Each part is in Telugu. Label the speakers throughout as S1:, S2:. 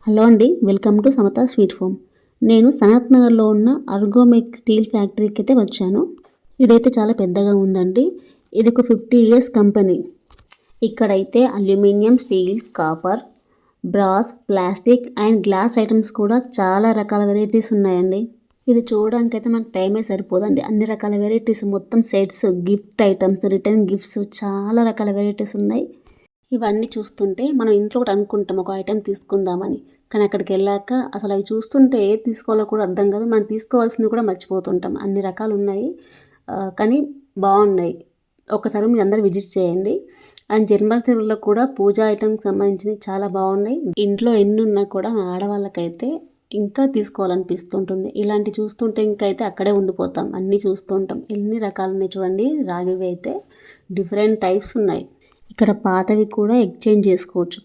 S1: హలో అండి, welcome to Samata sweet home. నేను సనత్ నగర్లో ఉన్న అర్గోమెక్ స్టీల్ ఫ్యాక్టరీకి అయితే వచ్చాను. ఇదైతే చాలా పెద్దగా ఉందండి. ఇది ఒక 50 years కంపెనీ. ఇక్కడైతే aluminium, steel, copper, brass, plastic and glass items కూడా చాలా రకాల వెరైటీస్ ఉన్నాయండి. ఇది చూడడానికి అయితే మనకు టైమే సరిపోదండి. అన్ని రకాల వెరైటీస్, మొత్తం sets, gift items, return gifts, చాలా రకాల వెరైటీస్ ఉన్నాయి. ఇవన్నీ చూస్తుంటే మనం ఇంట్లో ఒకటి అనుకుంటాం, ఒక ఐటెం తీసుకుందామని. కానీ అక్కడికి వెళ్ళాక అసలు అవి చూస్తుంటే ఏది తీసుకోవాలో కూడా అర్థం కాదు. మనం తీసుకోవాల్సింది కూడా మర్చిపోతుంటాం. అన్ని రకాలు ఉన్నాయి, కానీ బాగున్నాయి. ఒకసారి మీరు అందరూ విజిట్ చేయండి. అండ్ జర్మల్ చెరువులో కూడా పూజా ఐటమ్కి సంబంధించినవి చాలా బాగున్నాయి. ఇంట్లో ఎన్ని ఉన్నా కూడా ఆడవాళ్ళకైతే ఇంకా తీసుకోవాలనిపిస్తుంటుంది. ఇలాంటి చూస్తుంటే ఇంకైతే అక్కడే ఉండిపోతాం. అన్నీ చూస్తుంటాం. ఎన్ని రకాలు ఉన్నాయి చూడండి. రాగివి అయితే డిఫరెంట్ టైప్స్ ఉన్నాయి. ఇక్కడ పాతవి కూడా ఎక్స్చేంజ్ చేసుకోవచ్చు.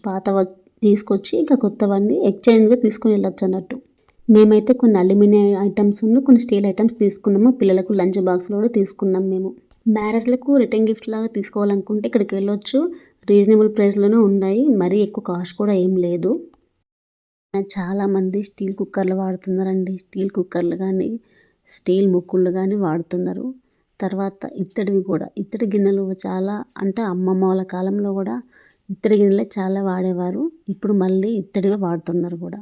S1: తీసుకొచ్చి ఇంకా కొత్తవన్నీ ఎక్స్చేంజ్గా తీసుకుని వెళ్ళొచ్చు అన్నట్టు. మేమైతే కొన్ని అల్యూమినియం ఐటమ్స్ కొన్ని స్టీల్ ఐటమ్స్ తీసుకున్నాము. పిల్లలకు లంచ్ బాక్స్లో కూడా తీసుకున్నాం. మేము మ్యారేజ్లకు రిటర్న్ గిఫ్ట్ లాగా తీసుకోవాలనుకుంటే ఇక్కడికి వెళ్ళొచ్చు. రీజనబుల్ ప్రైస్లోనే ఉన్నాయి. మరీ ఎక్కువ కాస్ట్ కూడా ఏం లేదు. చాలామంది స్టీల్ కుక్కర్లు వాడుతున్నారండి. స్టీల్ కుక్కర్లు కానీ, స్టీల్ ముక్కుళ్ళు కానీ వాడుతున్నారు. తర్వాత ఇత్తడి గిన్నెలు చాలా, అంటే అమ్మమ్మ వాళ్ళ కాలంలో కూడా ఇత్తడి గిన్నెలే చాలా వాడేవారు. ఇప్పుడు మళ్ళీ ఇత్తడిగా వాడుతున్నారు కూడా.